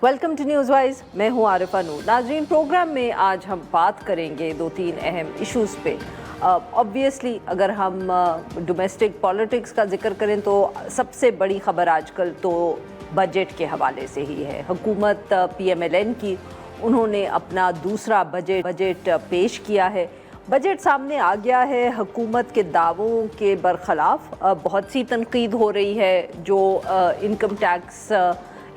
Welcome to news wise, मैं हूं आरिफा नूर। नाज़रीन, प्रोग्राम में आज हम बात करेंगे 2-3 अहम इश्यूज़ पे। ऑब्वियसली अगर हम डोमेस्टिक पॉलिटिक्स का जिक्र करें तो सबसे बड़ी ख़बर आजकल तो बजट के हवाले से ही है। हुकूमत PMLN की उन्होंने अपना दूसरा बजट पेश किया है। बजट सामने आ गया है। हुकूमत के दावों के बरखिलाफ़ बहुत सी तनकीद हो रही है। जो इनकम टैक्स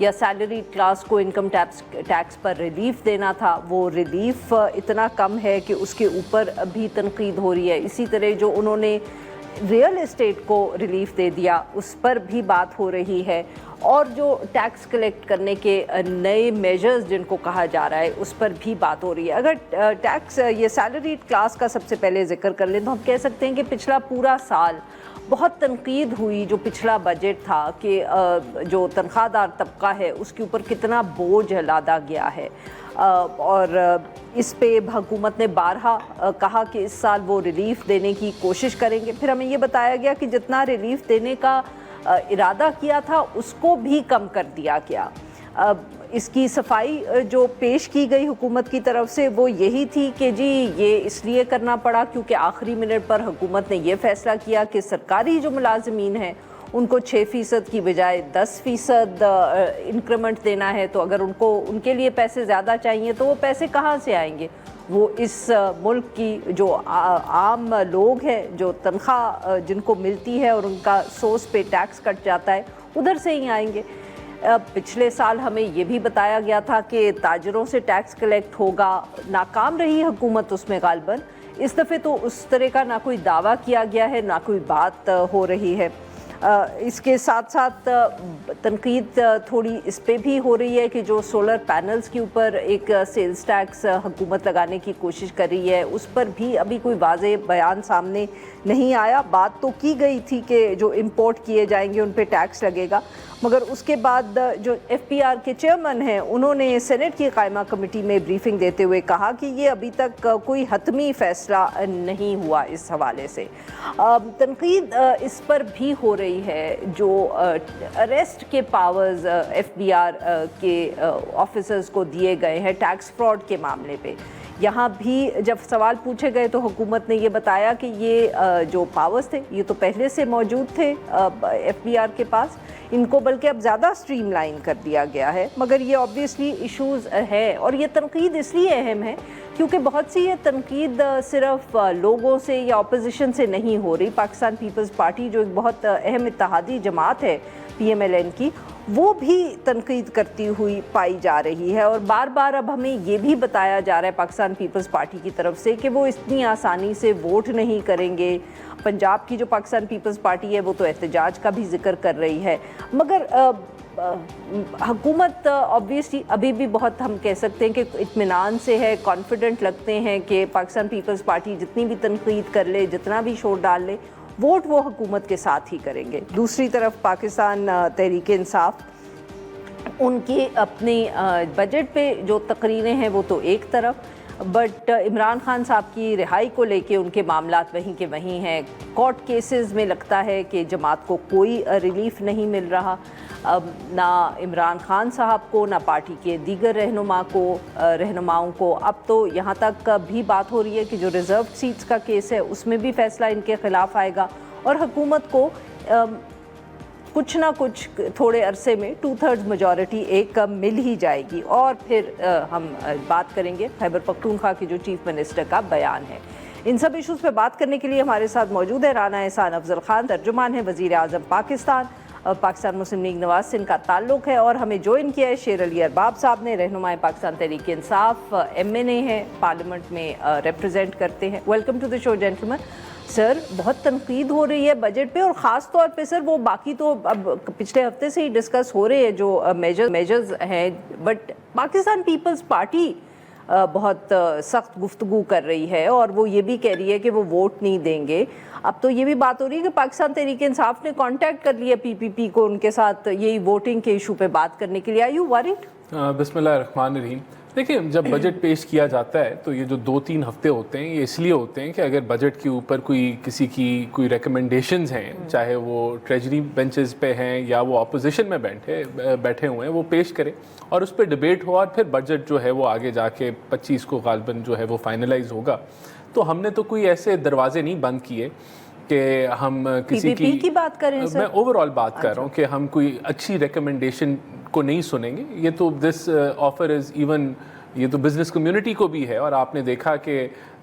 या सैलरी क्लास को इनकम टैक्स पर रिलीफ देना था, वो रिलीफ इतना कम है कि उसके ऊपर भी तनकीद हो रही है। इसी तरह जो उन्होंने रियल एस्टेट को रिलीफ दे दिया, उस पर भी बात हो रही है। और जो टैक्स कलेक्ट करने के नए मेजर्स जिनको कहा जा रहा है, उस पर भी बात हो रही है। अगर टैक्स ये सैलरी क्लास का सबसे पहले जिक्र कर लें तो हम कह सकते हैं कि पिछला पूरा साल बहुत तनकीद हुई जो पिछला बजट था कि जो तनख्वाहदार तबका है उसके ऊपर कितना बोझ लादा गया है। और इस पे हुकूमत ने बारहा कहा कि इस साल वो रिलीफ देने की कोशिश करेंगे। फिर हमें ये बताया गया कि जितना रिलीफ देने का इरादा किया था उसको भी कम कर दिया गया। इसकी सफाई जो पेश की गई हुकूमत की तरफ से वो यही थी कि जी ये इसलिए करना पड़ा क्योंकि आखिरी मिनट पर हुकूमत ने ये फ़ैसला किया कि सरकारी जो मुलाजमीन हैं उनको 6% की बजाय 10% इंक्रीमेंट देना है। तो अगर उनके लिए पैसे ज़्यादा चाहिए तो वो पैसे कहाँ से आएंगे? वो इस मुल्क की जो आम लोग हैं, जो तनख्वाह जिनको मिलती है और उनका सोर्स पे टैक्स कट जाता है, उधर से ही आएंगे। पिछले साल हमें ये भी बताया गया था कि ताजरों से टैक्स कलेक्ट होगा। नाकाम रही हुकूमत उसमें गालबन। इस दफ़े तो उस तरह का ना कोई दावा किया गया है, ना कोई बात हो रही है। इसके साथ साथ तनकीद थोड़ी इस पे भी हो रही है कि जो सोलर पैनल्स के ऊपर एक सेल्स टैक्स हुकूमत लगाने की कोशिश कर रही है, उस पर भी अभी कोई वाज़ेह बयान सामने नहीं आया। बात तो की गई थी कि जो इंपोर्ट किए जाएंगे उन पे टैक्स लगेगा, मगर उसके बाद जो FPR के चेयरमैन हैं उन्होंने सेनेट की कायमा कमेटी में ब्रीफिंग देते हुए कहा कि ये अभी तक कोई हतमी फ़ैसला नहीं हुआ इस हवाले से। तनकीद इस पर भी हो रही है जो अरेस्ट के पावर्स FBR के ऑफिसर्स को दिए गए हैं टैक्स फ्रॉड के मामले पे। यहाँ भी जब सवाल पूछे गए तो हुकूमत ने ये बताया कि ये जो पावर्स थे ये तो पहले से मौजूद थे FBR के पास, इनको बल्कि अब ज़्यादा स्ट्रीमलाइन कर दिया गया है। मगर ये ऑब्वियसली इश्यूज़ है और ये तनकीद इसलिए अहम है क्योंकि बहुत सी ये तनकीद सिर्फ लोगों से या अपोजिशन से नहीं हो रही। पाकिस्तान पीपल्स पार्टी जो एक बहुत अहम इत्तेहादी जमात है PMLN की, वो भी तनकीद करती हुई पाई जा रही है। और बार बार अब हमें ये भी बताया जा रहा है पाकिस्तान पीपल्स पार्टी की तरफ से कि वो इतनी आसानी से वोट नहीं करेंगे। पंजाब की जो पाकिस्तान पीपल्स पार्टी है वो तो एहतजाज का भी जिक्र कर रही है। मगर हुकूमत ऑब्वियसली अभी भी बहुत, हम कह सकते हैं कि इत्मीनान से है, कॉन्फिडेंट लगते हैं कि पाकिस्तान पीपल्स पार्टी जितनी भी तनकीद कर ले, जितना भी शोर डाल ले, वोट वो हुकूमत के साथ ही करेंगे। दूसरी तरफ पाकिस्तान तहरीक इंसाफ, उनकी अपनी बजट पे जो तकरीरें हैं वो तो एक तरफ, बट इमरान खान साहब की रिहाई को लेके उनके मामलात वहीं के वहीं हैं। कोर्ट केसेस में लगता है कि जमात को कोई रिलीफ नहीं मिल रहा, ना इमरान खान साहब को, ना पार्टी के दीगर रहनुमाओं को। अब तो यहाँ तक भी बात हो रही है कि जो रिज़र्व सीट्स का केस है उसमें भी फ़ैसला इनके ख़िलाफ़ आएगा और हुकूमत को कुछ ना कुछ थोड़े अरसे में 2/3 मेजॉरिटी एक मिल ही जाएगी। और फिर हम बात करेंगे खैबर पख्तूनख्वा के जो चीफ मिनिस्टर का बयान है। इन सब इश्यूज़ पे बात करने के लिए हमारे साथ मौजूद है राना एहसान अफजल खान, तर्जुमान है वज़ीर आज़म पाकिस्तान मुस्लिम लीग नवाज से इनका ताल्लुक़ है। और हमें ज्वाइन किया है शेर अली अरबाब साहब ने, रहनुमाए पाकिस्तान तहरीक इंसाफ, MNA है, पार्लियामेंट में रिप्रेजेंट करते हैं। Welcome to the show gentleman. Sir, बहुत तनकीद हो रही है बजट पे और ख़ास तौर पे सर वो बाकी तो अब पिछले हफ्ते से ही डिस्कस हो रहे हैं जो मेजर्स हैं, बट पाकिस्तान पीपल्स पार्टी बहुत सख्त गुफ्तगू कर रही है और वो ये भी कह रही है कि वो वोट नहीं देंगे। अब तो ये भी बात हो रही है कि पाकिस्तान तहरीक इंसाफ ने कांटेक्ट कर लिया PPP को उनके साथ यही वोटिंग के इशू पे बात करने के लिए। Are you worried? बिस्मिल्लाहिर्रहमानिर्रहीम। देखिए, जब बजट पेश किया जाता है तो ये जो 2-3 हफ्ते होते हैं ये इसलिए होते हैं कि अगर बजट के ऊपर किसी की कोई रिकमेंडेशंस हैं, चाहे वो ट्रेजरी बेंचेस पे हैं या वो अपोजिशन में बैठे हुए हैं, वो पेश करें और उस पर डिबेट हो और फिर बजट जो है वो आगे जाके 25 को गालबन जो है वो फाइनलाइज होगा। तो हमने तो कोई ऐसे दरवाजे नहीं बंद किए कि हम किसी की बात करें सर? मैं ओवरऑल बात कर रहा हूँ कि हम कोई अच्छी रिकमेंडेशन को नहीं सुनेंगे। ये तो दिस ऑफर इज़ इवन, ये तो बिज़नेस कम्युनिटी को भी है। और आपने देखा कि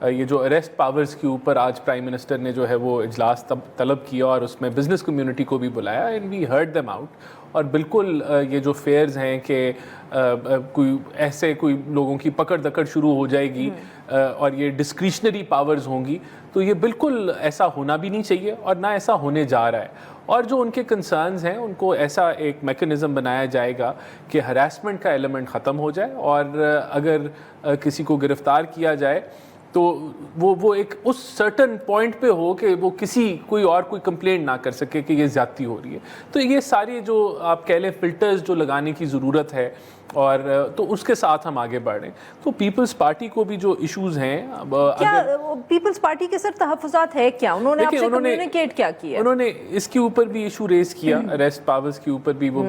ये जो अरेस्ट पावर्स के ऊपर आज प्राइम मिनिस्टर ने जो है वो इजलास तलब किया और उसमें बिज़नेस कम्युनिटी को भी बुलाया and we heard them out. और बिल्कुल ये जो फेयर्स हैं कि कोई लोगों की पकड़ दकड़ शुरू हो जाएगी और ये डिस्क्रिशनरी पावर्स होंगी, तो ये बिल्कुल ऐसा होना भी नहीं चाहिए और ना ऐसा होने जा रहा है। और जो उनके कंसर्न्स हैं उनको ऐसा एक मैकेनिज़्म बनाया जाएगा कि हरासमेंट का एलिमेंट ख़त्म हो जाए और अगर किसी को गिरफ़्तार किया जाए तो वो एक उस सर्टन पॉइंट पे हो कि वो कोई कंप्लेंट ना कर सके कि ये ज़्यादती हो रही है। तो ये सारे जो आप कह लें फ़िल्टर्स जो लगाने की ज़रूरत है और तो उसके साथ हम आगे बढ़ रहे हैं। तो पीपल्स पार्टी को भी जो इश्यूज़ हैं, क्या पीपल्स पार्टी के सर तहफ़्फ़ुज़ात है क्या? उन्होंने आपसे कम्युनिकेट क्या किया? उन्होंने इसके ऊपर भी इशू रेज़ किया, अरेस्ट पावर्स के ऊपर भी। वो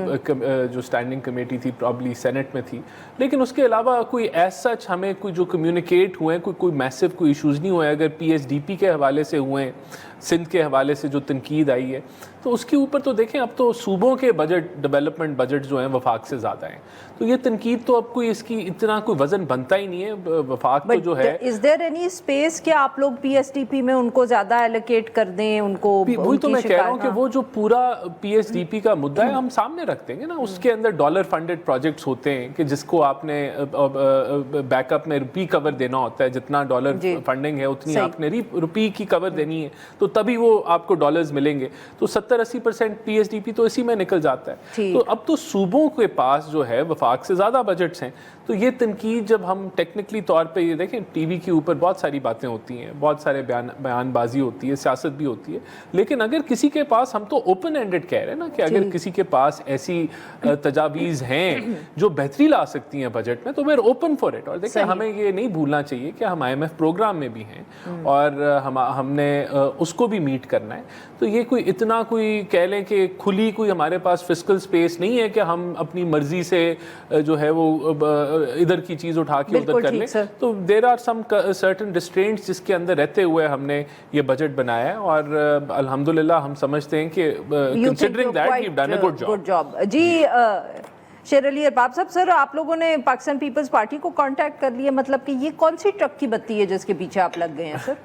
जो स्टैंडिंग कमेटी थी प्रॉब्ली सेनेट में थी, लेकिन उसके अलावा कोई एज सच हमें कोई जो कम्युनिकेट हुए कोई मैसिव कोई इशूज़ नहीं हुए। अगर PSDP के हवाले से हुए, सिंध के हवाले से जो तनकीद आई है, तो उसके ऊपर तो देखें अब तो सूबों के बजट, डेवलपमेंट बजट जो हैं वफाक से ज़्यादा हैं। तो ये तनकीद तो अब कोई इसकी इतना कोई वज़न बनता ही नहीं है। वफाक तो जो है, इज़ देयर एनी स्पेस कि आप लोग PSDP में उनको ज़्यादा एलोकेट कर दें? उनको वही तो मैं कह रहा हूँ कि वो जो पूरा PSDP का मुद्दा है हम सामने रख देंगे ना। उसके अंदर डॉलर फंडेड प्रोजेक्ट्स होते हैं कि जिसको आपने बैकअप में रुपी कवर देना होता है। जितना डॉलर फंडिंग है उतनी आपने रुपी की कवर देनी है, तो तभी वो आपको डॉलर्स मिलेंगे। तो 70-80% PSDP तो इसी में निकल जाता है। तो अब तो सूबों के पास जो है वफाक से ज़्यादा बजट्स हैं। तो ये तनकीद जब हम टेक्निकली तौर पे ये देखें, टीवी के ऊपर बहुत सारी बातें होती हैं, बहुत सारे बयानबाजी होती है, सियासत भी होती है, लेकिन अगर किसी के पास, हम तो ओपन एंडेड कह रहे हैं ना कि अगर किसी के पास ऐसी तजावीज़ हैं जो बेहतरी ला सकती हैं बजट में, तो we are open for it. और देखिए, हमें ये नहीं भूलना चाहिए कि हम IMF प्रोग्राम में भी हैं और हमने उसको भी मीट करना है। तो ये कोई इतना कोई कह लें कि खुली कोई हमारे पास फिस्कल स्पेस नहीं है कि हम अपनी मर्जी से जो है वो इधर की चीज़ उठा के उधर कर लें। तो there are some certain restraints जिसके अंदर रहते हुए हमने ये बजट बनाया है और अल्हम्दुलिल्लाह हम समझते हैं कि considering that we have done a good job. जी शेर अली अरबाब साहब, सर आप लोगों ने पाकिस्तान पीपल्स पार्टी को कांटेक्ट कर लिया, मतलब कि ये कौन सी ट्रक की बत्ती है जिसके पीछे आप लग गए हैं सर?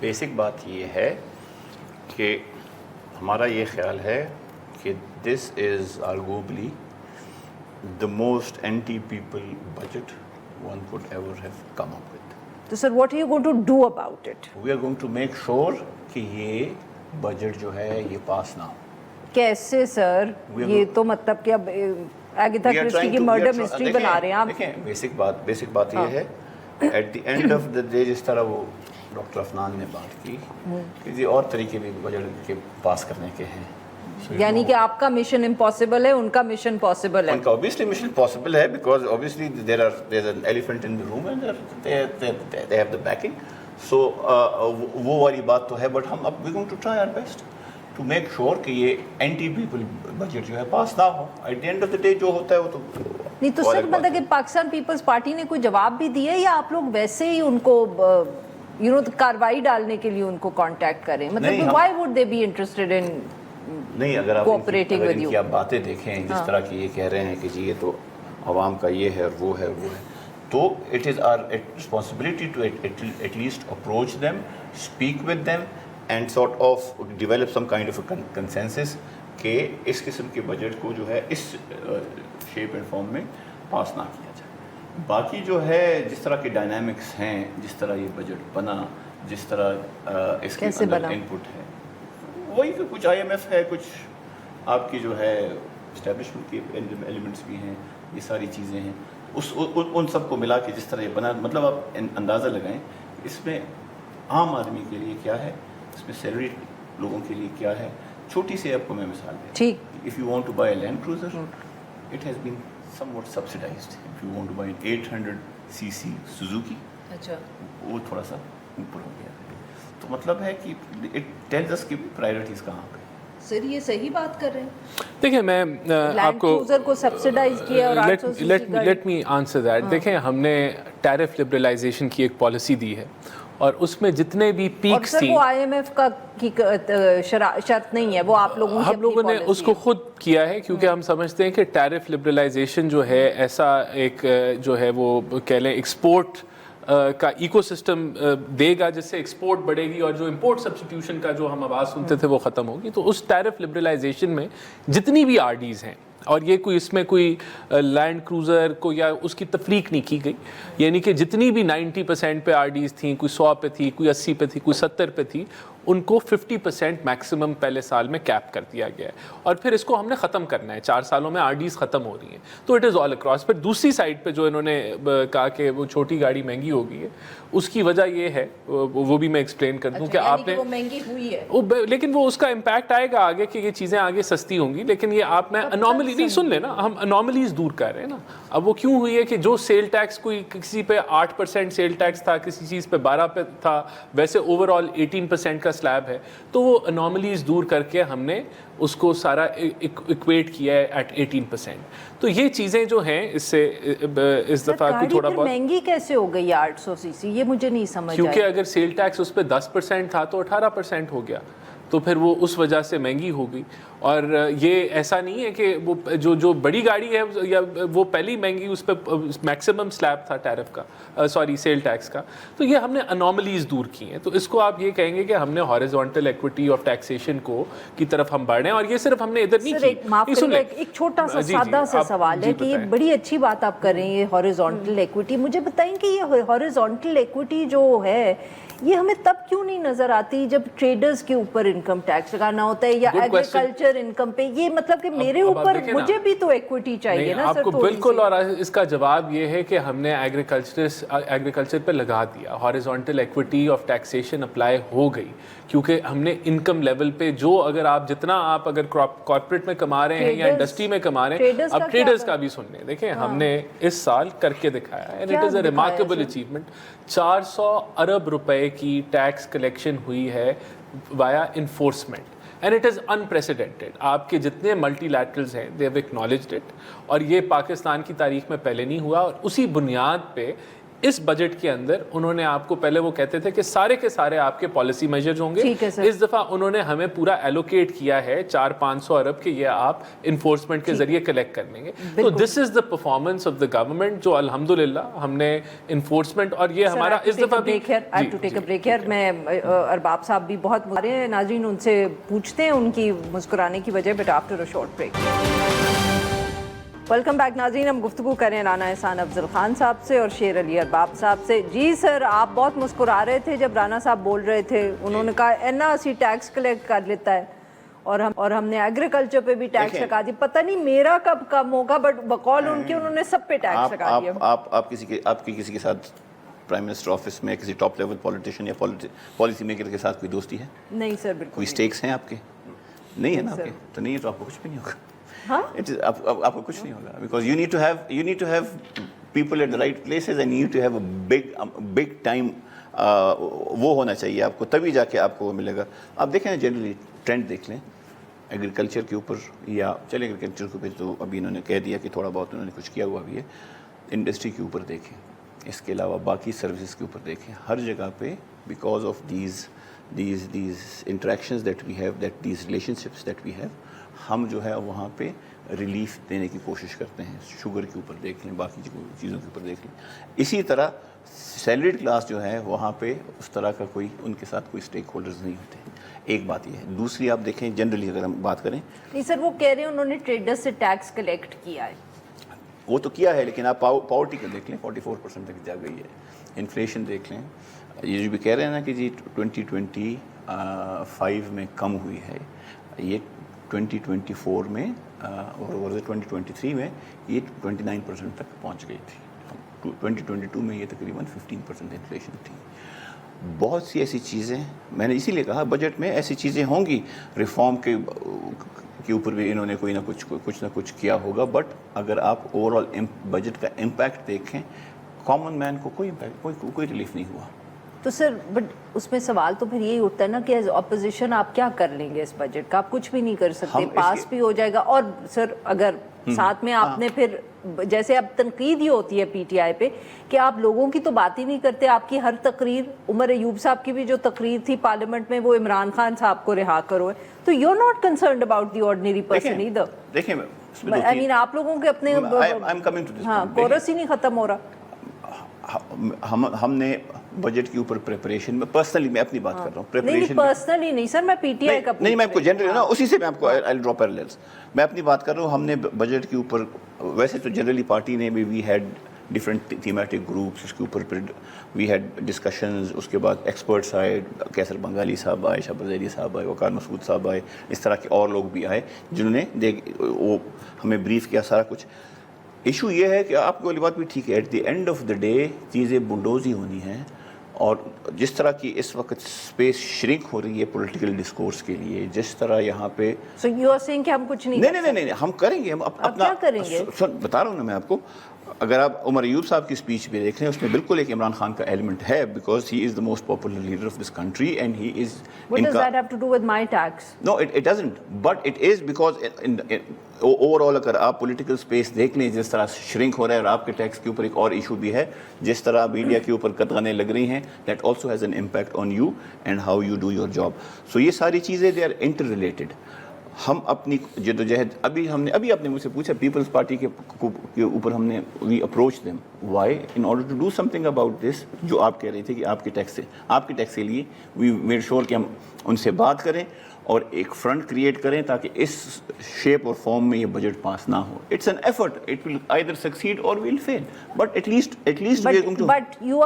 बेसिक बात ये है कि हमारा ये ख्याल है कि this is arguably the most anti-people budget one could ever have come up with. So sir, what are you going to do about it? We are going to make sure कि ये बजट जो है ये पास ना हो। कैसे sir? ये तो मतलब कि अब अगाथा क्रिस्टी की मर्डर मिस्ट्री बना रहे हैं आप। देखें, बेसिक बात ये है, eight the end of the day जिस तरह वो डॉक्टर अफनान ने बात की कि ये और तरीके भी बजट के पास करने के हैं। यानी कि आपका मिशन इम्पॉसिबल है, उनका मिशन पॉसिबल है। उनका ऑब्वियसली मिशन पॉसिबल है because obviously there an elephant in the room and they have the backing. So वो वाली बात तो है, बट हम अब we going to try our best to make sure कि ये एंटी पीपल बजट जो है पास ना हो। Eight the end of the day जो होता है वो तो नहीं। तो सर मतलब कि पाकिस्तान पीपल्स पार्टी ने कोई जवाब भी दिया या आप लोग वैसे ही उनको कार्रवाई डालने के लिए उनको कांटेक्ट करें? मतलब why would they be interested in नहीं, अगर आप इनकी आप बातें देखें जिस तरह की ये कह रहे हैं कि जी ये तो आवाम का ये है और वो है, तो it is our responsibility to at least approach them, speak with them and sort of develop some kind of consensus कि इस किस्म के बजट को जो है इस शेप एंड फॉर्म में पास ना किया जाए। बाकी जो है जिस तरह के डायनामिक्स हैं, जिस तरह ये बजट बना, जिस तरह इसके अंदर इनपुट है, वही तो कुछ IMF है, कुछ आपकी जो है इस्टेब्लिशमेंट के एलिमेंट्स भी हैं, ये सारी चीज़ें हैं। उन सब को मिला के जिस तरह ये बना, मतलब आप अंदाज़ा लगाएं इसमें आम आदमी के लिए क्या है, इसमें सैलरी लोगों के लिए क्या है। छोटी सी आपको मैं मिसाल दें, ठीक, if you want to buy a Land Cruiser, it has been somewhat subsidized. If you want to buy an 800 CC Suzuki, अच्छा, वो थोड़ा सा ऊपर हो गया है। तो मतलब है कि इट टेल्स अस कि प्रायोरिटीज कहाँ पे। सर ये सही बात कर रहे हैं। देखिए मैं आपको क्रूजर को सब्सिडाइज किया और 800 सीसी गाड़ी। Let me answer that. देखें हमने टैरिफ लिबरलाइजेशन की एक पॉलिसी दी है और उसमें जितने भी पीक्स थी, वो IMF का की शर्त नहीं है, वो आप लोगों की हम लोगों ने उसको खुद किया है क्योंकि हम समझते हैं कि टैरिफ लिबरलाइजेशन जो है ऐसा एक जो है वो कह लें एक्सपोर्ट का इकोसिस्टम देगा जिससे एक्सपोर्ट बढ़ेगी और जो इंपोर्ट सब्स्टिट्यूशन का जो हम आवाज़ सुनते थे वो ख़त्म होगी। तो उस टैरिफ लिबरलाइजेशन में जितनी भी RDs हैं, और ये कोई इसमें कोई लैंड क्रूज़र को या उसकी तफरीक नहीं की गई, यानी कि जितनी भी 90% पे RDs थी, कोई 100 पे थी, कोई 80 पे थी, कोई 70 पे थी, उनको 50% मैक्सिमम पहले साल में कैप कर दिया गया है और फिर इसको हमने ख़त्म करना है। 4 सालों में RDs ख़त्म हो रही हैं, तो इट इज़ ऑल अक्रॉस। फिर दूसरी साइड पे जो इन्होंने कहा कि वो छोटी गाड़ी महंगी हो गई है, उसकी वजह ये है, वो भी मैं एक्सप्लेन कर दूं कि आपने वो महंगी हुई है, लेकिन वो उसका इम्पैक्ट आएगा आगे कि ये चीज़ें आगे सस्ती होंगी। लेकिन ये आप मैं अनॉमली नहीं, सुन लेना, हम अनॉमलीज दूर कर रहे हैं ना। अब वो क्यों हुई है कि जो सेल टैक्स कोई किसी पे 8% सेल टैक्स था, किसी चीज़ पे 12 पे था, वैसे ओवरऑल 18% का स्लैब है, तो वो अनॉमलीज दूर करके हमने उसको सारा इक्वेट किया है एट 18%। तो ये चीज़ें जो हैं इससे इस दफ़ा की थोड़ा बहुत महंगी कैसे हो गई 800 सीसी, ये मुझे नहीं समझ क्योंकि अगर सेल टैक्स उस पर 10% था तो 18% हो गया, तो फिर वो उस वजह से महंगी हो गई। और ये ऐसा नहीं है कि वो जो बड़ी गाड़ी है या वो पहली महंगी, उस पर मैक्सिमम स्लैब था टैरिफ का, सॉरी सेल टैक्स का। तो ये हमने अनॉमलीज दूर की हैं। तो इसको आप ये कहेंगे कि हमने हॉरिजॉन्टल इक्विटी ऑफ टैक्सेशन को की तरफ हम बढ़ रहे हैं, और ये सिर्फ हमने इधर नहीं की। एक छोटा सा सादा सा सवाल है कि ये बड़ी अच्छी बात आप कर रहे हैं, ये हॉरिजॉन्टल इक्विटी। मुझे बताएं कि ये हॉरिजॉन्टल इक्विटी जो है ये हमें तब क्यों नहीं नजर आती जब ट्रेडर्स के ऊपर इनकम टैक्स लगाना होता है या एग्रीकल्चर इनकम पे। ये मतलब कि मेरे ऊपर मुझे भी तो इक्विटी चाहिए ना सर। आपको बिल्कुल, और इसका जवाब ये है कि हमने एग्रीकल्चर पे लगा दिया, horizontal equity of taxation apply हो गई, क्योंकि हमने इनकम लेवल पे जो अगर आप जितना आप अगर कॉर्पोरेट में कमा रहे हैं या इंडस्ट्री में कमा रहे हैं, अब ट्रेडर्स का भी सुन लें। देखें हमने इस साल करके दिखाया and it is a remarkable achievement. 400 अरब रुपए की टैक्स कलेक्शन हुई है via enforcement and it is unprecedented. आपके जितने मल्टीलैटरल्स हैं दे हैव एक्नॉलेज्ड इट, और ये पाकिस्तान की तारीख में पहले नहीं हुआ। और उसी बुनियाद पे इस बजट के अंदर उन्होंने आपको, पहले वो कहते थे कि सारे के सारे आपके पॉलिसी मेजर्स होंगे, इस दफ़ा उन्होंने हमें पूरा एलोकेट किया है 400-500 अरब के, ये आप इन्फोर्समेंट के जरिए कलेक्ट कर लेंगे। तो this is the performance of the government जो अल्हम्दुलिल्लाह हमने इन्फोर्समेंट, और ये हमारा इस दफ़ा भी मैं अरबाब साहब भी बहुत बुरे हैं, नाज़रीन उनसे पूछते हैं उनकी मुस्कुराने की वजह, but after a short break. Welcome back नाज़रीन, हम गुफ्तगू करें राना एहसान अफजल खान साहब से और शेर अली अरबाब साहब से। जी सर, आप बहुत मुस्कुरा रहे थे जब राना साहब बोल रहे थे, उन्होंने कहा NRC टैक्स कलेक्ट कर लेता है और हमने एग्रीकल्चर पे भी टैक्स लगा दी। पता नहीं मेरा कब कम होगा, बट बकौल उनके उन्होंने सब पे टैक्स लगा दिया। आप किसी के साथ प्राइम मिनिस्टर ऑफिस में किसी टॉप लेवल पॉलिटिशियन या पॉलिसी मेकर के साथ कोई दोस्ती है? नहीं सर, बिल्कुल। कोई स्टेक्स हैं आपके? नहीं है ना आपके, तो नहीं है तो आपको कुछ भी नहीं होगा। आपको कुछ नहीं होगा, because you need to have people at the right places and you need to have a big time, वो होना चाहिए आपको, तभी जाके आपको वो मिलेगा। आप देखें ना, जनरली ट्रेंड देख लें एग्रीकल्चर के ऊपर, या चले एग्रीकल्चर के ऊपर तो अभी इन्होंने कह दिया कि थोड़ा बहुत उन्होंने कुछ किया हुआ भी है। इंडस्ट्री के ऊपर देखें, इसके अलावा बाकी सर्विसेज के ऊपर देखें, हर जगह पे because of these interactions that we have, these relationships that we have, हम जो है वहाँ पे रिलीफ देने की कोशिश करते हैं। शुगर के ऊपर देख लें, बाकी चीज़ों के ऊपर देख लें। इसी तरह सैलरीड क्लास जो है वहाँ पे उस तरह का कोई उनके साथ कोई स्टेक होल्डर्स नहीं होते। एक बात ये है। दूसरी आप देखें, जनरली अगर हम बात करें, नहीं सर, वो कह रहे हैं उन्होंने ट्रेडर्स से टैक्स कलेक्ट किया है। वो तो किया है, लेकिन आप पॉवर्टी को देख लें, 44% तक जा गई है। इन्फ्लेशन देख लें, ये जो भी कह रहे हैं ना कि जी 2025 में कम हुई है, ये 2024 में और 2023 में ये 29% तक पहुंच गई थी। 2022 में ये तकरीबन 15% इन्फ्लेशन थी। बहुत सी ऐसी चीज़ें, मैंने इसीलिए कहा बजट में ऐसी चीज़ें होंगी, रिफॉर्म के ऊपर भी इन्होंने कोई ना कुछ किया होगा, बट अगर आप ओवरऑल बजट का इम्पैक्ट देखें, कॉमन मैन को कोई रिलीफ नहीं हुआ। तो सर बट उसमें सवाल तो फिर यही उठता है ना कि एज ऑपोजिशन आप क्या कर लेंगे इस बजट का? आप कुछ भी नहीं कर सकते, पास भी हो जाएगा। और सर अगर साथ में आपने फिर जैसे अब तनकीद ही होती है पीटीआई पे कि आप लोगों की तो बात ही नहीं करते, आपकी हर तकरीर, उमर अयूब साहब की भी जो तकरीर थी पार्लियामेंट में वो इमरान खान साहब को रिहा करो है, तो you are not concerned about the ordinary person either. देखिए आई मीन आप लोगों के अपने कोरस ही नहीं खत्म हो रहा। हमने बजट के ऊपर प्रिपरेशन में पर्सनली मैं अपनी बात कर रहा हूँ, प्रिपरेशन पर्सनली नहीं सर, मैं पीटीआई का नहीं, मैं आपको जनरली ना उसी से मैं आपको आई ड्रॉ पैरेलल्स, मैं अपनी बात कर रहा हूँ। हमने बजट के ऊपर वैसे तो जनरली पार्टी ने भी we had different thematic groups, उसके ऊपर वी हैड डिस्कशंस, उसके बाद एक्सपर्ट्स आए, कैसर बंगाली साहब आए, शहबाज ज़ैदी साहब आए, वकार मसूद साहब आए, इस तरह के और लोग भी आए जिन्होंने वो हमें ब्रीफ किया सारा कुछ। इशू ये है कि आपको वाली बात भी ठीक है, eight the end of the day चीज़ें बुलडोज ही होनी हैं। और जिस तरह की इस वक्त स्पेस श्रिंक हो रही है पॉलिटिकल डिस्कोर्स के लिए, जिस तरह यहाँ पे सो यू आर सेइंग कि हम कुछ नहीं नहीं हम करेंगे, हम अपना क्या करेंगे? बता रहा हूँ ना मैं आपको। अगर आप उमर अयूब साहब की स्पीच भी देख रहे हैं, उसमें बिल्कुल एक इमरान खान का एलिमेंट है, because he is the most popular leader of this country and he is. What does that have to do with my tax? No, it doesn't, but it is because overall अगर आप political space देख लें जिस तरह shrink हो रहा है, और आपके टैक्स के ऊपर एक और इशू भी है, जिस तरह मीडिया के ऊपर कतराने लग रही हैं, that also has an impact on you and how you do your job. So ये सारी चीज़ें दे आर इंटर रिलेटेड। हम अपनी जद्दोजहद अभी आपने मुझसे पूछा पीपल्स पार्टी के ऊपर हमने we approach them why in order to do something about this, जो आप कह रहे थे कि आपके टैक्स के लिए वी मेड श्योर कि हम उनसे बात करें और एक फ्रंट क्रिएट करें ताकि इस शेप और फॉर्म में ये बजट पास ना हो। It's an effort, it will either succeed or will fail, but at least we are going to. But you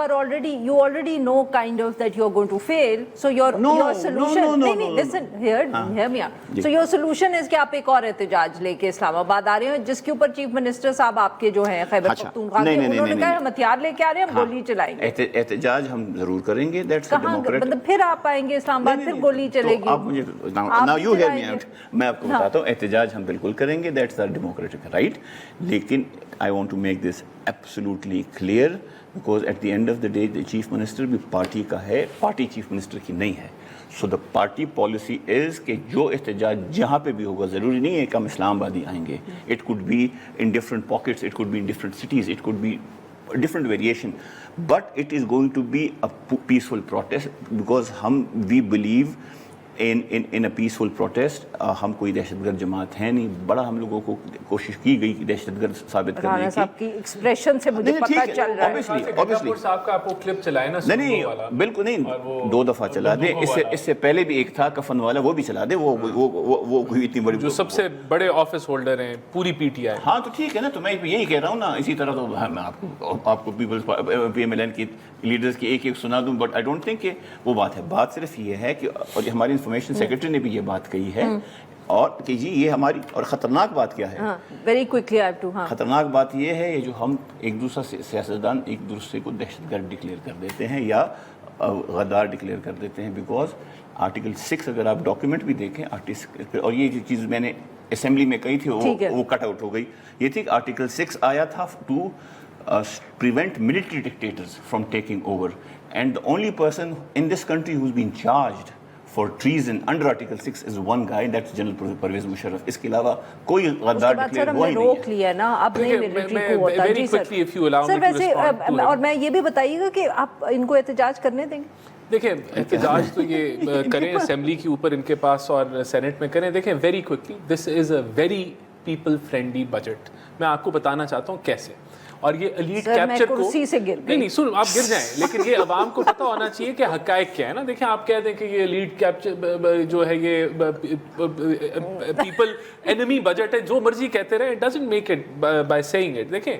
already know kind of that you are going to fail, so your solution नहीं listen hear me out. So your solution is कि आप एक और एहतजाज लेके इस्लामाबाद आ रहे हैं जिसके ऊपर चीफ मिनिस्टर साहब आपके जो हैं खैबर पख्तूनख्वा के, उन्होंने कहा हम हथियार लेके आ रहे हैं, हम गोली चलाएंगे। एहतजाज हम जरूर करेंगे, दैट्स द डेमोक्रेट। मतलब फिर आप आएंगे इस्लामाबाद, फिर गोली चलेगी। आप मुझे now you hear me out, मैं आपको बताता हूँ एहतजाज हम बिल्कुल करेंगे, दैट्स द डेमोक्रेटिक राइट। लेकिन I want to make this absolutely clear, because at the end of the day the chief minister भी पार्टी का है, पार्टी चीफ मिनिस्टर की नहीं है। So the party policy is कि जो एहतजाज जहाँ पे भी होगा, ज़रूरी नहीं है कि हम इस्लामाबाद ही आएंगे, it could be in different pockets, it could be in different cities, it could be different variation, but it is going to be a peaceful protest because we believe in a peaceful protest। हम कोई दहशतगर्द जमात है नहीं, बड़ा हम लोगों को कोशिश की गई कि दहशतगर्द साबित करने की। आपकी एक्सप्रेशन से मुझे पता चल रहा है। ऑब्वियसली साहब का आपको क्लिप चलाए ना, नहीं बिल्कुल नहीं, 2 दफा चला दे, इससे पहले भी एक था कफन वाला, वो भी चला दे, वो कोई इतनी बड़ी जो सबसे बड़े ऑफिस होल्डर हैं पूरी पीटीआई। हाँ तो ठीक है ना, तो मैं यही कह रहा हूँ ना। इसी तरह तो मैं आपको पीपल्स PMLN की लीडर्स की एक सुना दूँ, बट आई डोंट थिंक कि वो बात है। बात सिर्फ ये है कि, और हमारी इंफॉर्मेशन सेक्रेटरी ने भी ये बात कही है, और कि जी ये हमारी, और ख़तरनाक बात क्या है, very quickly I have to, ख़तरनाक बात ये है ये जो हम एक दूसरा सियासतदान एक दूसरे को दहशतगर्द डिक्लेयर कर देते हैं या गद्दार डिक्लेयर कर देते हैं, बिकॉज आर्टिकल 6 अगर आप डॉक्यूमेंट भी देखें आर्टिकल, और ये जो चीज़ मैंने असेंबली में कही थी वो कट आउट हो गई, ये थी आर्टिकल 6 आया था to prevent military dictators from taking over, and the only person in this country who's been charged for treason under Article 6 is one guy, that's General Pervez Musharraf। इसके अलावा कोई गद्दार डिक्लेयर हुआ ही नहीं है। रोक लिया ना, अब नहीं मिलिट्री को होता। जी सर वैसे और मैं ये भी बताइएगा कि आप इनको एहतजाज करने देंगे? देखिए एहतजाज तो ये करें असेंबली के ऊपर इनके पास और सेनेट में करें। देखें very quickly, this is a very people friendly budget. मैं आपको बताना चाहता हूँ कैसे। और ये एलीट कैप्चर को नहीं सुन आप गिर जाएं, लेकिन ये अवाम को पता होना चाहिए कि हकायक क्या है ना। देखिए आप कहते हैं कि ये एलीट कैप्चर जो है ये पीपल एनिमी बजट है, जो मर्जी कहते रहे, it doesn't make it by saying it. देखें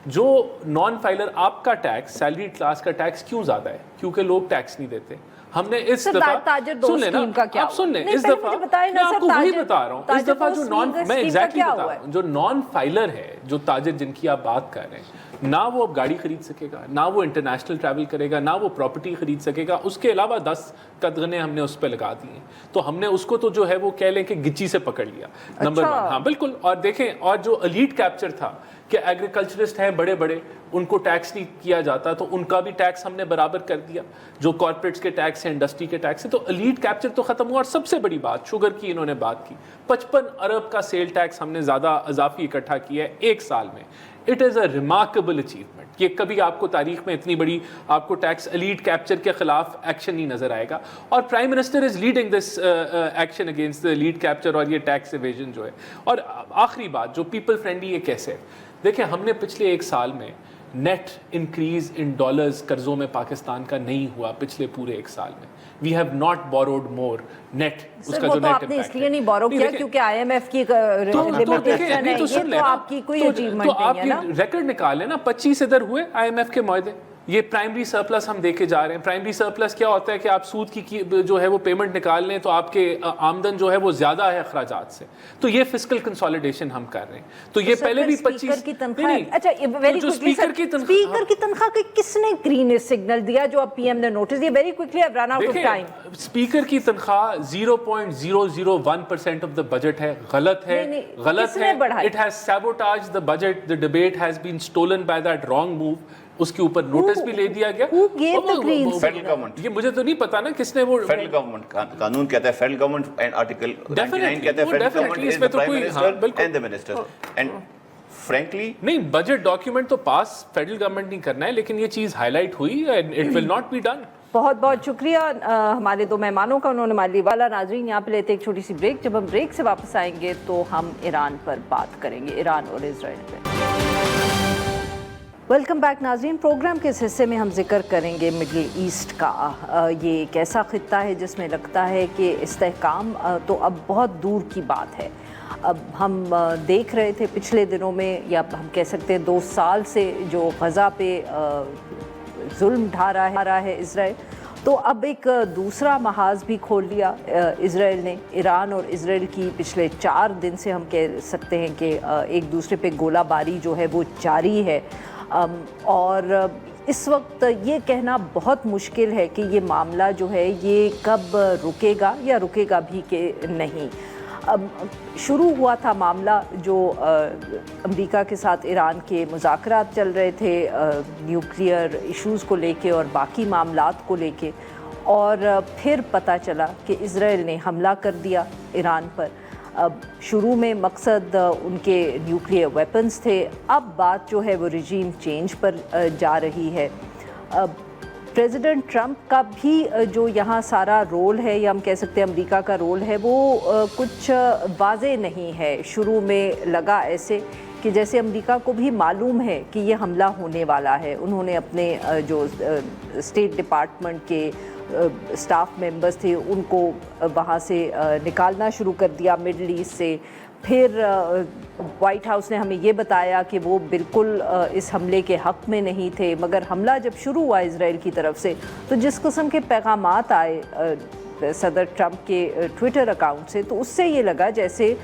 जो नॉन फाइलर आपका टैक्स, सैलरी क्लास का टैक्स क्यों ज्यादा है? क्योंकि लोग टैक्स नहीं देते। हमने इस दफा सुन लेना, आप सुन लें, इस दफा मैं आपको वही बता रहा हूँ, इस दफा जो मैं एग्जैक्टली बता रहा हूँ, जो नॉन फाइलर है, जो ताजिर जिनकी आप बात कर रहे हैं, ना वो अब गाड़ी खरीद सकेगा, ना वो इंटरनेशनल ट्रैवल करेगा, ना वो प्रॉपर्टी खरीद सकेगा। उसके अलावा 10 कदगने हमने उस पर लगा दिए, तो हमने उसको तो जो है वो कह लें कि गिच्ची से पकड़ लिया। नंबर 1, हाँ बिल्कुल। और देखें, और जो एलीट कैप्चर था کہ ایگریکلچرسٹ ہیں بڑے بڑے, ان کو ٹیکس نہیں کیا جاتا, تو ان کا بھی ٹیکس ہم نے برابر کر دیا جو کارپوریٹس کے ٹیکس ہیں, انڈسٹری کے ٹیکس ہیں. تو ایلیٹ کیپچر تو ختم ہوا. اور سب سے بڑی بات شوگر کی انہوں نے بات کی, 55 ارب کا سیل ٹیکس ہم نے زیادہ اضافی اکٹھا کیا ہے ایک سال میں. It is a remarkable achievement. یہ کبھی آپ کو تاریخ میں اتنی بڑی آپ کو ٹیکس ایلیٹ کیپچر کے خلاف ایکشن نہیں نظر آئے گا. اور prime minister is leading this action against the elite capture اور یہ ٹیکس ایویژن جو ہے. اور آخری بات جو پیپل فرینڈلی یہ کیسے, دیکھیں ہم نے پچھلے ایک سال میں نیٹ انکریز ان ڈالرز قرضوں میں پاکستان کا نہیں ہوا پچھلے پورے ایک سال میں. We have not borrowed more net. اس کا جو نیٹ آپ نے اس لیے نہیں بورو کیا کیونکہ آئی ایم ایف کی لمیٹیشن ہے, یہ تو آپ کی کوئی اچیومنٹ نہیں ہے نا. آپ ریکارڈ نکالیں نا, 25 ادھر ہوئے آئی ایم ایف کے معاہدے. یہ پرائمری سرپلس ہم دیکھے جا رہے ہیں. پرائمری سرپلس کیا ہوتا ہے کہ آپ سود کی جو ہے وہ پیمنٹ نکال لیں تو آپ کے آمدن جو ہے وہ زیادہ ہے اخراجات سے. تو یہ فسکل کنسولیڈیشن ہم کر رہے ہیں. تو یہ پہلے بھی 25 کی تنخواہ, اچھا ویری کوئکلی اسپیکر کی تنخواہ کو کس نے گرین سگنل دیا جو اب پی ایم نے نوٹس دیا؟ Very quickly I run out of time. Speaker کی تنخواہ 0.001% آف دا بجٹ ہے. غلط ہے, غلط ہے. It has sabotaged the budget. The debate has been stolen by that wrong move. اس کے اوپر نوٹس بھی لے دیا گیا. فیڈرل گورنمنٹ, یہ مجھے تو نہیں پتا نا کس نے وہ. فیڈرل گورنمنٹ قانون کہتا ہے, فیڈرل گورنمنٹ اینڈ آرٹیکل 99 کہتا ہے federal government is the prime minister and the minister. And frankly نہیں, بجٹ ڈاکیومنٹ تو پاس فیڈرل گورنمنٹ نہیں کرنا ہے, لیکن یہ چیز ہائی لائٹ ہوئی and it will not be done. بہت بہت شکریہ ہمارے دو مہمانوں کا, انہوں نے ہمارے لیے والا. ناظرین یہاں پہ لیتے ایک چھوٹی سی بریک. جب ہم بریک سے واپس آئیں گے تو ہم ایران پر بات کریں گے, ایران اور اسرائیل پہ. ویلکم بیک ناظرین. پروگرام کے اس حصے میں ہم ذکر کریں گے مڈل ایسٹ کا. یہ ایک ایسا خطہ ہے جس میں لگتا ہے کہ استحکام تو اب بہت دور کی بات ہے. اب ہم دیکھ رہے تھے پچھلے دنوں میں, یا ہم کہہ سکتے ہیں 2 سال سے, جو غزہ پہ ظلم ڈھا رہا ہے اسرائیل, تو اب ایک دوسرا محاذ بھی کھول لیا اسرائیل نے. ایران اور اسرائیل کی پچھلے 4 دن سے ہم کہہ سکتے ہیں کہ ایک دوسرے پہ گولہ باری جو ہے وہ جاری ہے. اور اس وقت یہ کہنا بہت مشکل ہے کہ یہ معاملہ جو ہے یہ کب رکے گا یا رکے گا بھی کہ نہیں. شروع ہوا تھا معاملہ جو امریکہ کے ساتھ ایران کے مذاکرات چل رہے تھے نیوکلیئر ایشوز کو لے کے اور باقی معاملات کو لے کے, اور پھر پتہ چلا کہ اسرائیل نے حملہ کر دیا ایران پر. اب شروع میں مقصد ان کے نیوکلیئر ویپنز تھے, اب بات جو ہے وہ رجیم چینج پر جا رہی ہے. پریزیڈنٹ ٹرمپ کا بھی جو یہاں سارا رول ہے, یا ہم کہہ سکتے ہیں امریکہ کا رول ہے, وہ کچھ واضح نہیں ہے. شروع میں لگا ایسے کہ جیسے امریکہ کو بھی معلوم ہے کہ یہ حملہ ہونے والا ہے. انہوں نے اپنے جو اسٹیٹ ڈپارٹمنٹ کے اسٹاف ممبرز تھے ان کو وہاں سے نکالنا شروع کر دیا مڈل ایسٹ سے. پھر وائٹ ہاؤس نے ہمیں یہ بتایا کہ وہ بالکل اس حملے کے حق میں نہیں تھے, مگر حملہ جب شروع ہوا اسرائیل کی طرف سے تو جس قسم کے پیغامات آئے صدر ٹرمپ کے ٹویٹر اکاؤنٹ سے, تو اس سے یہ لگا جیسے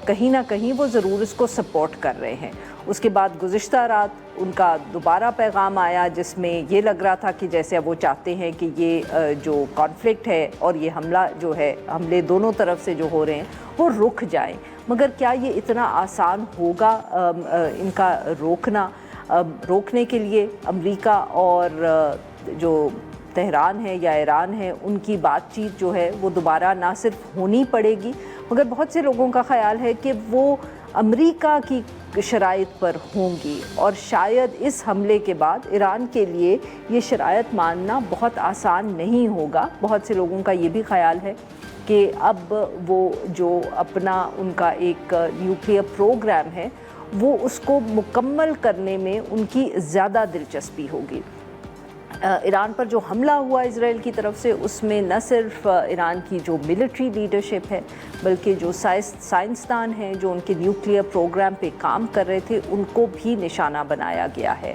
کہیں نہ کہیں وہ ضرور اس کو سپورٹ کر رہے ہیں. اس کے بعد گزشتہ رات ان کا دوبارہ پیغام آیا جس میں یہ لگ رہا تھا کہ جیسے اب وہ چاہتے ہیں کہ یہ جو کانفلکٹ ہے اور یہ حملہ جو ہے, حملے دونوں طرف سے جو ہو رہے ہیں وہ رک جائیں. مگر کیا یہ اتنا آسان ہوگا ان کا روکنا؟ روکنے کے لیے امریکہ اور جو تہران ہے یا ایران ہے ان کی بات چیت جو ہے وہ دوبارہ نہ صرف ہونی پڑے گی, مگر بہت سے لوگوں کا خیال ہے کہ وہ امریکہ کی شرائط پر ہوں گی, اور شاید اس حملے کے بعد ایران کے لیے یہ شرائط ماننا بہت آسان نہیں ہوگا. بہت سے لوگوں کا یہ بھی خیال ہے کہ اب وہ جو اپنا ان کا ایک نیوکلیئر پروگرام ہے وہ اس کو مکمل کرنے میں ان کی زیادہ دلچسپی ہوگی. ایران پر جو حملہ ہوا اسرائیل کی طرف سے, اس میں نہ صرف ایران کی جو ملٹری لیڈرشپ ہے بلکہ جو سائنسدان ہیں جو ان کے نیوکلیئر پروگرام پہ کام کر رہے تھے ان کو بھی نشانہ بنایا گیا ہے.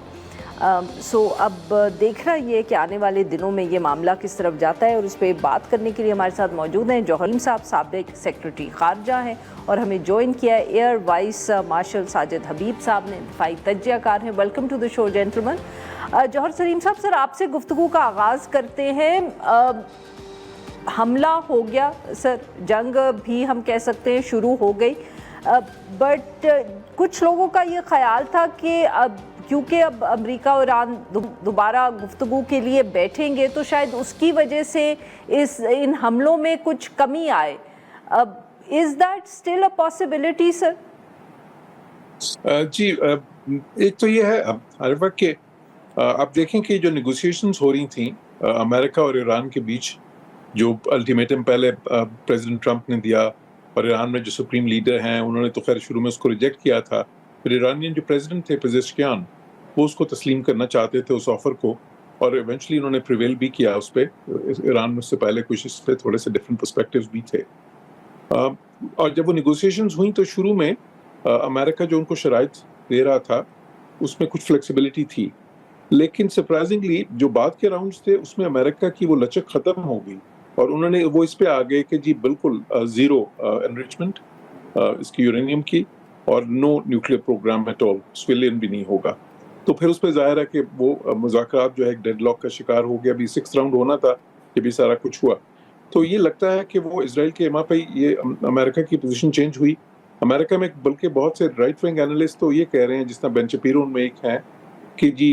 اب دیکھنا یہ کہ آنے والے دنوں میں یہ معاملہ کس طرف جاتا ہے, اور اس پہ بات کرنے کے لیے ہمارے ساتھ موجود ہیں جوہر صاحب, سابق سیکرٹری خارجہ ہیں, اور ہمیں جوائن کیا ہے ایئر وائس مارشل ساجد حبیب صاحب نے, دفاعی تجزیہ کار ہیں. ویلکم ٹو دا شو جینٹلمن. جوہر سلیم صاحب, سر آپ سے گفتگو کا آغاز کرتے ہیں. حملہ ہو گیا سر, جنگ بھی ہم کہہ سکتے ہیں شروع ہو گئی, बट कुछ लोगों का ये ख्याल था कि अब क्योंकि अब अमेरिका और ईरान दोबारा गुफ्तगू के लिए बैठेंगे तो शायद उसकी वजह से इन हमलों में कुछ कमी आए. Is that still a possibility sir? जी, एक तो ये है आरिफा कि आप देखें कि जो नेगोशिएशंस हो रही थी अमेरिका और ईरान के बीच, जो अल्टीमेटम पहले प्रेसिडेंट ट्रंप ने दिया और ईरान में जो सुप्रीम लीडर हैं उन्होंने तो खैर शुरू में उसको रिजेक्ट किया था, फिर ईरानियन जो प्रेसिडेंट थे पेजेश्कियान वो उसको तस्लीम करना चाहते थे उस ऑफर को, और इवेंचुअली उन्होंने प्रिवेल भी किया उस पर. ईरान में उससे पहले कुछ इस पर थोड़े से डिफरेंट पर्सपेक्टिव्स भी थे. और जब वो नेगोशिएशंस हुई तो शुरू में अमेरिका जो उनको शराइत दे रहा था उसमें कुछ फ्लेक्सिबिलिटी थी, लेकिन सरप्राइजिंगली जो बाद के राउंड्स थे उसमें अमेरिका की वो लचक ख़त्म हो गई और उन्होंने वो इस पे आ गए कि जी बिल्कुल ज़ीरो एनरिचमेंट इसकी यूरेनियम की और no nuclear programme at all, civilian भी नहीं होगा. तो फिर उस पर ज़ाहिर है कि वो मुज़ाकरात जो है एक डेडलॉक का शिकार हो गया. अभी 6th राउंड होना था कि भी सारा कुछ हुआ. तो ये लगता है कि वो इसराइल के इमा पे ये अमेरिका की पोजीशन चेंज हुई. अमेरिका में बल्कि बहुत से राइट विंग एनालिस्ट तो ये कह रहे हैं, जिस तरह बेन शपीरो उनमें एक है, कि जी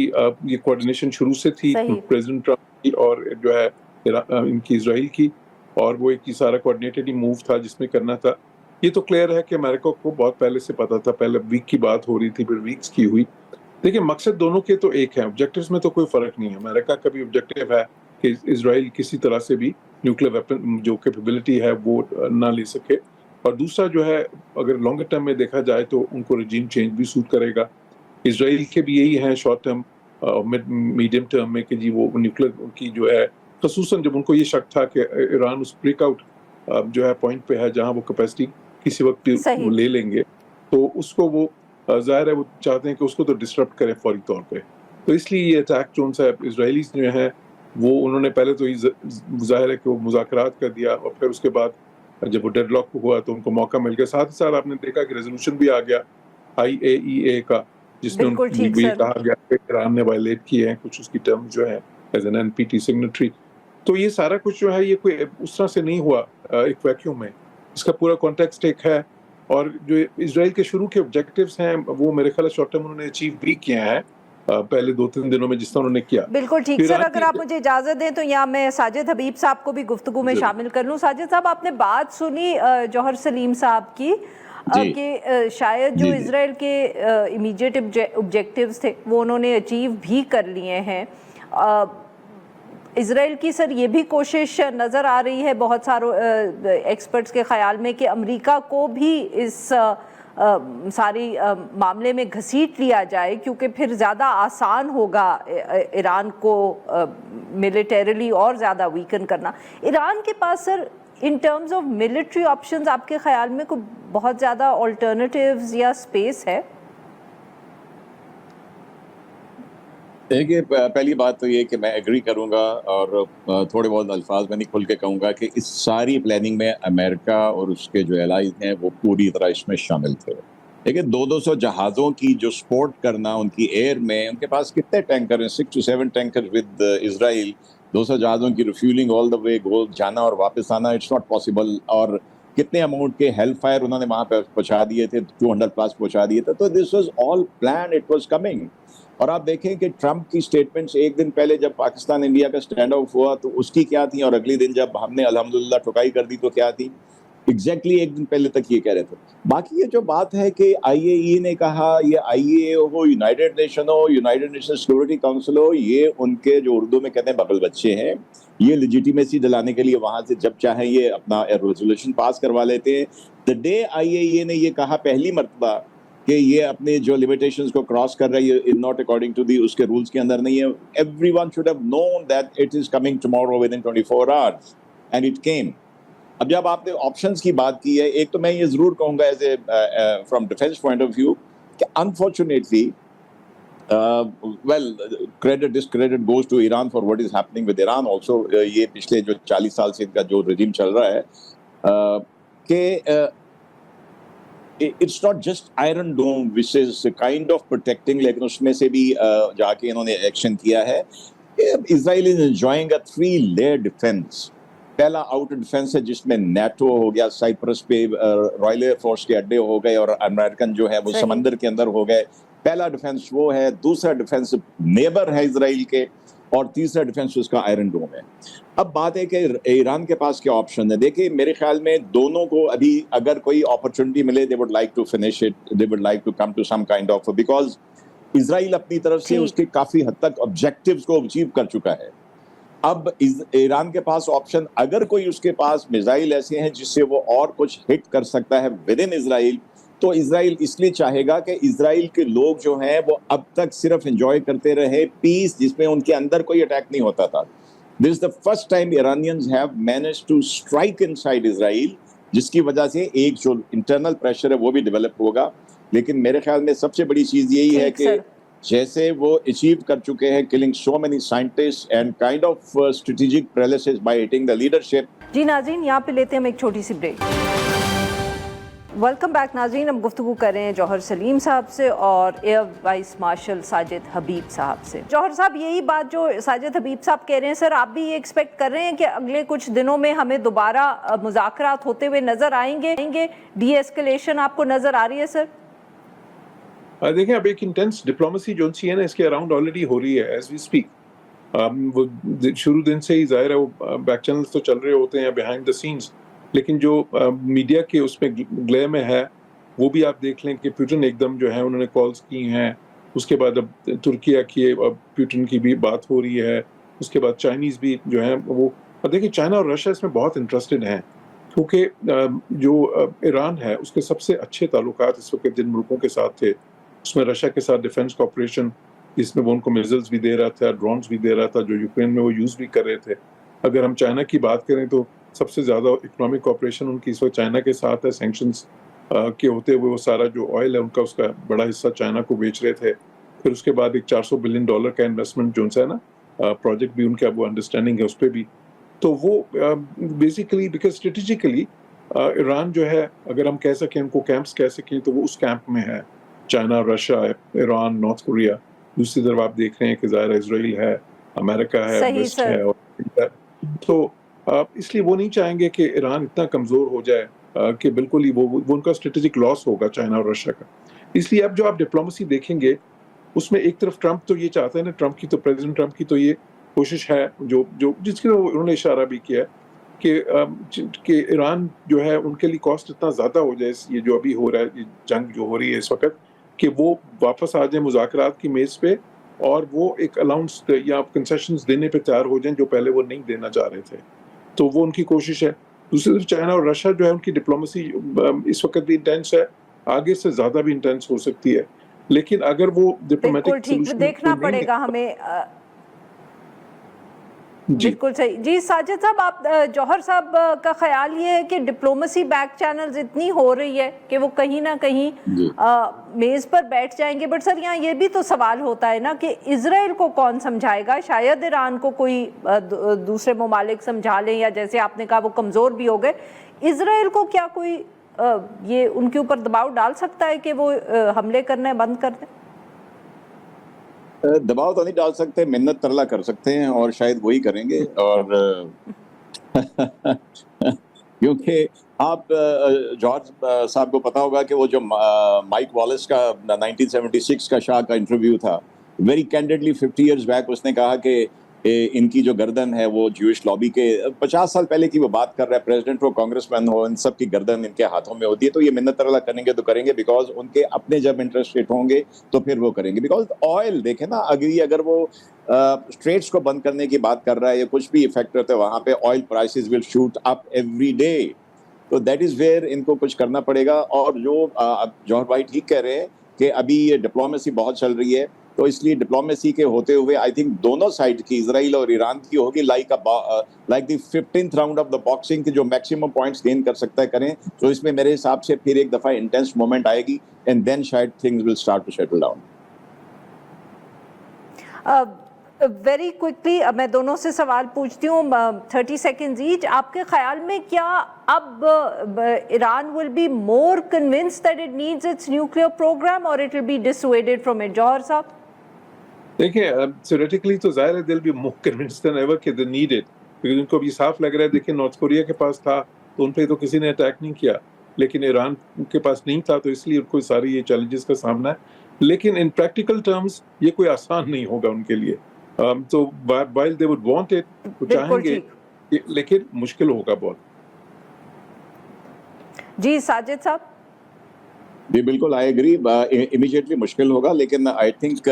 ये कोऑर्डिनेशन शुरू से थी प्रेसिडेंट ट्रंप की और जो है इनकी इसराइल की, और वो एक ही सारा कोऑर्डिनेटेड ही मूव था जिसमें करना था. ये तो क्लियर है कि अमेरिका को बहुत पहले से पता था. पहले वीक की बात हो रही थी, फिर वीक्स की हुई. देखिए मकसद दोनों के तो एक है, ऑब्जेक्टिव्स में तो कोई फर्क नहीं है. अमेरिका का भी ऑब्जेक्टिव है कि इसराइल किसी तरह से भी न्यूक्लियर वेपन जो कैपेबिलिटी है वो ना ले सके, और दूसरा जो है अगर लॉन्गर टर्म में देखा जाए तो उनको रजीम चेंज भी सूट करेगा. इसराइल के भी यही है शॉर्ट टर्म मीडियम टर्म में कि जी वो न्यूक्लियर की जो है, खसूसन जब उनको ये शक था कि ईरान उस ब्रेकआउट जो है पॉइंट पे है जहां वो कैपेसिटी किसी वक्त वो ले लेंगे, तो उसको वो जाहिर है वो चाहते हैं कि उसको तो डिस्टर्ब करें फौरी तौर पे. तो इसलिए ये अटैक जो सा इसराइलीज जो है वो उन्होंने पहले तो जाहिर है कि वो मुज़ाकरात कर दिया, और फिर उसके बाद जब वो डेडलॉक हुआ तो उनको मौका मिल गया. साथ ही साथ आपने देखा कि रेजोल्यूशन भी आ गया IAEA का, जिसमें उनको ये कहा गया कि ईरान ने वायलेट किए हैं कुछ उसकी टर्म जो है एज एन NPT सिग्नेटरी. तो ये सारा कुछ जो है ये कोई उस तरह से नहीं हुआ एक वैक्यूम में. इसका पूरा कॉन्टेक्स्ट एक है, और जो इजराइल के शुरू के ऑब्जेक्टिव्स हैं वो मेरे ख्याल शॉर्ट टर्म उन्होंने अचीव भी किया है पहले 2-3 दिनों में जिस तरह उन्होंने किया. बिल्कुल ठीक सर. अगर आप मुझे इजाजत दें तो यहाँ मैं साजिद हबीब साहब को भी गुफ्तगू में शामिल कर लूँ. साजिद साहब, आपने बात सुनी जौहर सलीम साहब की कि शायद जो इजराइल के इमीडिएट ऑब्जेक्टिव्स थे वो उन्होंने अचीव भी कर लिए हैं. इजराइल की सर ये भी कोशिश नज़र आ रही है बहुत सारे एक्सपर्ट्स के ख्याल में कि अमेरिका को भी इस सारी मामले में घसीट लिया जाए, क्योंकि फिर ज़्यादा आसान होगा ईरान को मिलिटरीली और ज़्यादा वीकन करना. ईरान के पास sir in terms of military options आपके ख्याल में कोई बहुत ज़्यादा ऑल्टरनेटिव्स या स्पेस है? देखिए, पहली बात तो ये कि मैं एग्री करूंगा और थोड़े बहुत अल्फाज में नहीं खुल के कहूँगा कि इस सारी प्लानिंग में अमेरिका और उसके जो एलाइज हैं वो पूरी तरह इसमें शामिल थे. देखिए 200 जहाज़ों की जो सपोर्ट करना उनकी एयर में, उनके पास कितने टैंकर हैं, 6 to 7 टैंकर विद इसराइल. 200 जहाज़ों की रिफ्यूलिंग ऑल द वे गो जाना और वापस आना, इट्स नॉट पॉसिबल. और कितने अमाउंट के हेल्प फायर उन्होंने वहाँ पर पहुँचा दिए थे, 200 प्लस पहुँचा दिए थे. तो this was all plan, it was coming. और आप देखें कि ट्रंप की स्टेटमेंट्स एक दिन पहले जब पाकिस्तान इंडिया का स्टैंड ऑफ हुआ तो उसकी क्या थी, और अगले दिन जब हमने अल्हम्दुलिल्लाह ठुकाई कर दी तो क्या थी. एग्जैक्टली एक दिन पहले तक ये कह रहे थे. बाकी ये जो बात है कि IAEA ने कहा, ये IAEA हो, यूनाइटेड नेशन हो, यूनाइटेड नेशन सिक्योरिटी काउंसिल हो, ये उनके जो उर्दू में कहते हैं बगल बच्चे हैं. ये लेजिटिमेसी दिलाने के लिए वहाँ से जब चाहे ये अपना रेजोल्यूशन पास करवा लेते हैं. द डे IAEA ने ये कहा पहली मरतबा कि ये अपने जो लिमिटेशंस को क्रॉस कर रही है, नॉट अकॉर्डिंग टू दी उसके रूल्स के अंदर नहीं है, everyone should have known that it is coming tomorrow with in 24 hours and it came. अब जब आपने ऑप्शंस की बात की है, एक तो मैं ये जरूर कहूँगा as a from defence point of view कि unfortunately well credit discredit goes to Iran for what is happening with Iran also. ये पिछले जो 40 साल से इनका जो रजीम चल रहा है कि it's not just Iron Dome which is kind of protecting, लेकिन उसमें से भी जाके इन्होंने एक्शन किया है. Israel is enjoying a 3 layer defence. पहला आउटर डिफेंस है जिसमें नेटो हो गया, साइप्रस पे रॉयल एयर फोर्स के अड्डे हो गए और अमेरिकन जो है वो समंदर के अंदर हो गए। पहला डिफेंस वो है, दूसरा डिफेंस नेबर है इसराइल के, और तीसरा डिफेंस उसका आयरन डोम है। अब बात है कि ईरान के पास क्या ऑप्शन है। देखिए मेरे ख्याल में दोनों को अभी अगर कोई अपॉर्चुनिटी मिले, they would like to finish it, they would like to come to some kind of, because Israel अपनी तरफ से उसके काफी हद तक ऑब्जेक्टिव्स को अचीव कर चुका है। अब ईरान के पास ऑप्शन, अगर कोई उसके पास मिसाइल ऐसे हैं जिससे वो और कुछ हिट कर सकता है विद इन इसराइल, तो इसराइल इसलिए चाहेगा कि इसराइल के लोग जो हैं वो अब तक सिर्फ एंजॉय करते रहे पीस, जिसमें उनके अंदर कोई अटैक नहीं होता था। This is the first time Iranians have managed to strike inside Israel, जिसकी वजह से एक जो इंटरनल प्रेशर है वो भी डेवलप होगा। लेकिन मेरे ख्याल में सबसे बड़ी चीज यही है कि जैसे वो अचीव कर चुके हैं killing so many scientist and kind of strategic paralysis by hitting the leadership. जी नाज़रीन, यहाँ पे लेते हैं हम एक छोटी सी ब्रेक। वेलकम बैक नाज़रीन, हम गुफ्तगू कर रहे हैं जौहर सलीम साहब से और एयर वाइस मार्शल साजिद हबीब साहब से। जौहर साहब, यही बात जो साजिद हबीब साहब कह रहे हैं, सर आप भी ये एक्सपेक्ट कर रहे हैं कि अगले कुछ दिनों में हमें दोबारा मुज़ाकरात होते हुए नजर आएंगे, डी एस्केलेशन आपको नजर आ रही है सर? देखें, अब एक इंटेंस डिप्लोमेसी जो सी है ना, इसके अराउंड ऑलरेडी हो रही है एज वी स्पीक। वो शुरू दिन से ही जाहिर है वो बैक चैनल्स तो चल रहे होते हैं बिहाइंड द सीन्स, लेकिन जो मीडिया के उसमें ग्ले में है वो भी आप देख लें कि पुतिन एकदम जो है उन्होंने कॉल्स की हैं। उसके बाद अब तुर्किया की पुतिन की भी बात हो रही है, उसके बाद चाइनीज़ भी जो है वो। और देखिए चाइना और रशिया इसमें बहुत इंटरेस्टेड हैं, क्योंकि जो ईरान है उसके सबसे अच्छे ताल्लुकात इस वक्त जिन मुल्कों के साथ थे, उसमें रशिया के साथ डिफेंस कॉपरेशन, जिसमें वो उनको मिसाइल्स भी दे रहा था, ड्रोन्स भी दे रहा था, जो यूक्रेन में वो यूज़ भी कर रहे थे। अगर हम चाइना की बात करें तो सबसे ज़्यादा इकोनॉमिक कॉपरेशन उनकी इस वक्त चाइना के साथ है। सैंक्शंस के होते हुए वो सारा जो ऑयल है उनका, उसका बड़ा हिस्सा चाइना को बेच रहे थे। फिर उसके बाद एक $400 बिलियन का इन्वेस्टमेंट जो है ना प्रोजेक्ट भी उनका, वो अंडरस्टैंडिंग है उस पर भी। तो वो बेसिकली बिकॉज स्ट्रेटेजिकली ईरान जो है, अगर हम कह सकें उनको कैंप्स कह सकें, तो वो उस कैंप में है। China, Russia, Iran, north Korea. दूसरी तरफ आप देख रहे हैं कि ज़ाहिर इसराइल है, अमेरिका है, वेस्ट है और तो इसलिए वो नहीं चाहेंगे कि ईरान इतना कमज़ोर हो जाए कि बिल्कुल ही वो उनका स्ट्रेटेजिक लॉस होगा चाइना और रशिया का। इसलिए अब जो आप डिप्लोमेसी देखेंगे उसमें एक तरफ ट्रंप तो ये चाहते हैं ना, प्रेसिडेंट ट्रंप की तो ये कोशिश है जो जिसके उन्होंने इशारा भी किया कि ईरान जो है उनके लिए कॉस्ट इतना ज़्यादा हो जाए, ये जो अभी हो रहा है, ये जंग जो हो रही है इस वक्त, कि वो वापस आ जाए मुज़ाकरात की मेज़ पे और वो एक अलाउंस या कंसेशंस देने पे तैयार हो जाएं जो पहले वो नहीं देना चाह रहे थे। तो वो उनकी कोशिश है। दूसरी तरफ चाइना और रशिया जो है उनकी डिप्लोमेसी इस वक्त भी इंटेंस है, आगे से ज़्यादा भी इंटेंस हो सकती है। लेकिन अगर वो डिप्लोमेटिक सॉल्यूशन देखना पड़ेगा हमें। बिल्कुल सही। जी साजिद साहब, आप जौहर साहब का ख्याल ये है कि डिप्लोमेसी बैक चैनल्स इतनी हो रही है कि वो कहीं ना कहीं मेज़ पर बैठ जाएंगे, बट सर यहाँ ये भी तो सवाल होता है ना कि इजराइल को कौन समझाएगा? शायद ईरान को कोई दूसरे ममालिक समझा लें, या जैसे आपने कहा वो कमज़ोर भी हो गए, इजराइल को क्या कोई ये उनके ऊपर दबाव डाल सकता है कि वो हमले करने बंद कर दें? दबाव तो नहीं डाल सकते, मिन्नत तरला कर सकते हैं और शायद वही करेंगे। और क्योंकि आप जॉर्ज साहब को पता होगा कि वो जो माइक वॉलेस का 1976 का शाह का इंटरव्यू था, वेरी कैंडिडली 50 इयर्स बैक उसने कहा कि इनकी जो गर्दन है वो ज्यूइश लॉबी के 50 साल पहले की वो बात कर रहा है, प्रेसिडेंट हो, कांग्रेसमैन हो, इन सब की गर्दन इनके हाथों में होती है। तो ये मिन्नत तरला करेंगे तो करेंगे, बिकॉज उनके अपने जब इंटरेस्टेड होंगे तो फिर वो करेंगे। बिकॉज ऑयल देखें ना, अगर वो स्ट्रेट्स को बंद करने की बात कर रहा है या कुछ भी इफेक्ट होता है वहाँ पे, oil prices will shoot up every day. तो दैट इज़ वेयर इनको कुछ करना पड़ेगा। और जो जौहर भाई ठीक कह रहे हैं कि अभी ये डिप्लोमेसी बहुत चल रही है, तो इसलिए डिप्लोमेसी के होते हुए आई थिंक दोनों साइड की, इजराइल और ईरान की, होगी like the 15th round of the boxing के जो मैक्सिमम पॉइंट्स गेन कर सकता है करें। तो इसमें मेरे हिसाब से फिर एक दफ़ा इंटेंस मोमेंट आएगी एंड देन शायद things will start to settle down. Very quickly मैं दोनों से सवाल पूछती हूँ, 30 सेकेंड्स ईच। आपके ख्याल में क्या अब Iran will be more convinced that it needs its nuclear program और it will be dissuaded from it? Johar साहब, देखिए, theoretically तो ज़ाहिर है they'll be more convinced than ever कि they need it, क्योंकि उनको भी साफ लग रहा है, देखिए नॉर्थ कोरिया के पास था तो उन पे तो किसी ने अटैक नहीं किया, लेकिन ईरान के पास नहीं था, तो इसलिए उनको सारी ये चैलेंजेस का सामना है। लेकिन इन प्रैक्टिकल टर्म्स ये कोई आसान नहीं होगा उनके लिए। तो while they would want it, तो बिल्कुल चाहेंगे, लेकिन मुश्किल होगा बहुत। जी साजिद साहब। जी बिल्कुल, आई एग्री, इमीडिएटली मुश्किल होगा, लेकिन I think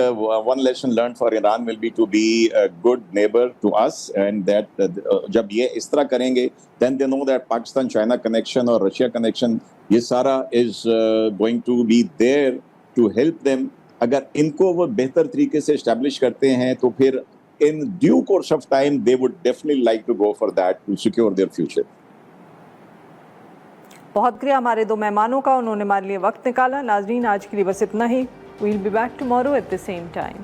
one lesson learn for Iran will be to be a good neighbour to us, and that जब ये इस तरह करेंगे then they know that Pakistan China connection और रशिया कनेक्शन ये सारा is going to be there to help them. अगर इनको वो बेहतर तरीके से इस्टेब्लिश करते हैं तो फिर in due course of time they would definitely like to go for that to secure their future. बहुत शुक्रिया हमारे दो मेहमानों का, उन्होंने हमारे लिए वक्त निकाला। नाजरीन आज के लिए बस इतना ही। We'll be back tomorrow at the same time.